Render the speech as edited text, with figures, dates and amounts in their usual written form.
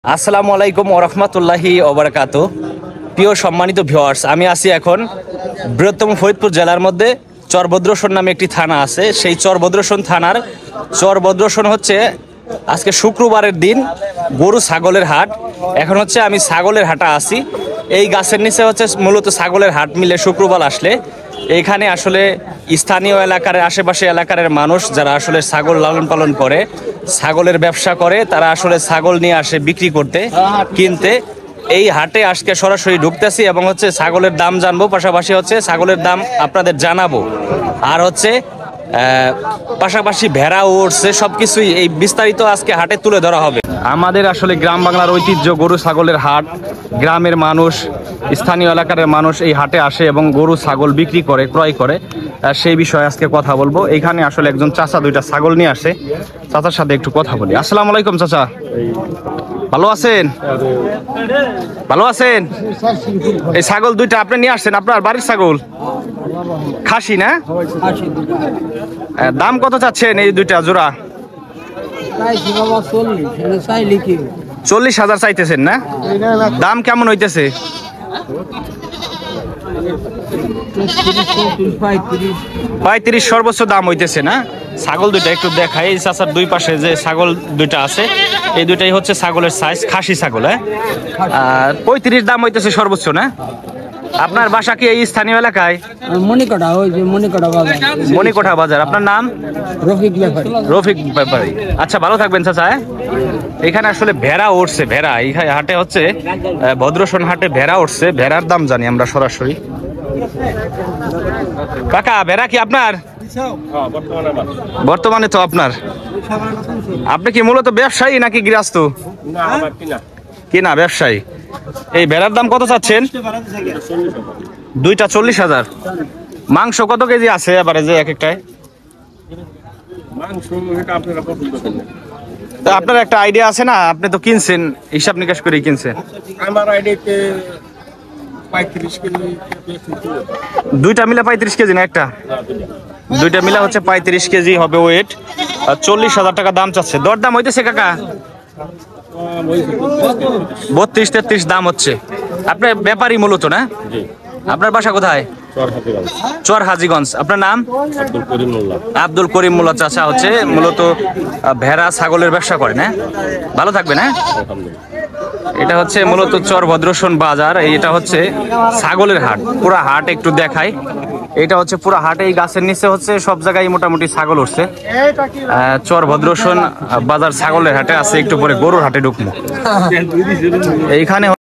আসসালামু আলাইকুম ওয়া রাহমাতুল্লাহি ওয়া বারাকাতুহু। প্রিয় সম্মানিত ভিউয়ার্স, আমি আছি এখন বৃহত্তম ফরিদপুর জেলার মধ্যে চরভদ্রসন নামে একটি থানা আছে। সেই চরভদ্রসন থানার চরভদ্রসন হচ্ছে আজকে শুক্রবারের দিন গরু ছাগলের হাট। এখন হচ্ছে আমি ছাগলের হাটে আছি। এই গাছের নিচে হচ্ছে মূলত ছাগলের হাট মিলে শুক্রবার আসলে এইখানে আসলে স্থানীয় এলাকার আশেপাশে এলাকার মানুষ যারা আসলে ছাগল লালন পালন করে, ছাগলের ব্যবসা করে, তারা আসলে ছাগল নিয়ে আসে বিক্রি করতে, কিনতে। এই হাটে আজকে সরাসরি ঢুকতেছি এবং হচ্ছে ছাগলের দাম জানবো, পাশাপাশি হচ্ছে ছাগলের দাম আপনাদের জানাবো। আর হচ্ছে পাশাপাশি ভেড়া উঠছে, সবকিছুই এই বিস্তারিত আজকে হাটে তুলে ধরা হবে। আমাদের আসলে গ্রাম বাংলার ঐতিহ্য গরু ছাগলের হাট। গ্রামের মানুষ, স্থানীয় এলাকার মানুষ এই হাটে আসে এবং গরু ছাগল বিক্রি করে, ক্রয় করে। সেই বিষয়ে আজকে কথা বলবো। এইখানে আসলে একজন চাচা দুইটা ছাগল নিয়ে আসে, চাচার সাথে একটু কথা বলি। আসসালামু আলাইকুম চাচা, ভালো আছেন? ভালো আছেন? এই ছাগল দুইটা আপনি নিয়ে আসছেন, আপনার বাড়ির ছাগল? খাসি না? দাম কত চাচ্ছেন এই দুইটা জোড়া? 40,000 চাইতেছেন না? দাম কেমন হইতেছে? 35 সর্বোচ্চ দাম হইতেছে না? ছাগল দুইটা একটু দেখাই। এই চাচার দুই পাশে যে ছাগল দুইটা আছে, এই দুইটাই হচ্ছে ছাগলের সাইজ, খাসি ছাগল। আর 35 দাম হইতেছে সর্বোচ্চ না? আপনার বাসা কি এই স্থানীয় এলাকায়? মণিকোঠা বাজার। আপনার নাম? রফিক ব্যাপারী। আচ্ছা, ভালো থাকবেন চাচা। এখানে আসলে ভেড়া উঠছে, ভেড়া এই হাটে হচ্ছে ভদ্রসন হাটে ভেড়া উঠছে। ভেড়ার দাম জানি আমরা সরাসরি। কাকা, ভেড়া কি আপনার? বর্তমানে তো আপনার। আপনি কি মূলত ব্যবসায়ী নাকি গৃহস্থ? কিনা ব্যবসায়ী। এই ভেড়ার দাম কত চাচ্ছেন? দুইটা 40,000। মাংস কত কেজি আছে এবারে যে এক একটায়? তা আপনার একটা আইডিয়া আছে না? আপনি তো কিনছেন, হিসাব নিকাশ করে কিনছেন। আমার আইডিয়াতে 35 কেজি। দুইটা মিলে 35 কেজি না একটা? দুইটা মিলে হচ্ছে 35 কেজি হবে ওয়েট। 40,000 টাকা দাম চাচ্ছে। দরদাম হইতেছে কাকা? 32-33 দাম হচ্ছে। আপনার ব্যাপারী মূলত না? আপনার বাসা কোথায়? চর হাজীগঞ্জ। আপনার নাম? আব্দুল করিম মোল্লা। চাচা হচ্ছে মূলত ভেড়া ছাগলের ব্যবসা করেন। হ্যাঁ, ভালো থাকবেন। হ্যাঁ, এটা হচ্ছে মূলত চরভদ্রসন বাজার। এটা হচ্ছে ছাগলের হাট, পুরা হাট একটু দেখাই। এটা হচ্ছে পুরা হাট। এই গাছের নিচে হচ্ছে সব জায়গায় মোটামুটি ছাগল উঠছে। চরভদ্রসন বাজার ছাগলের হাটে আছে। একটু পরে গরুর হাটে ঢুকবো। এইখানে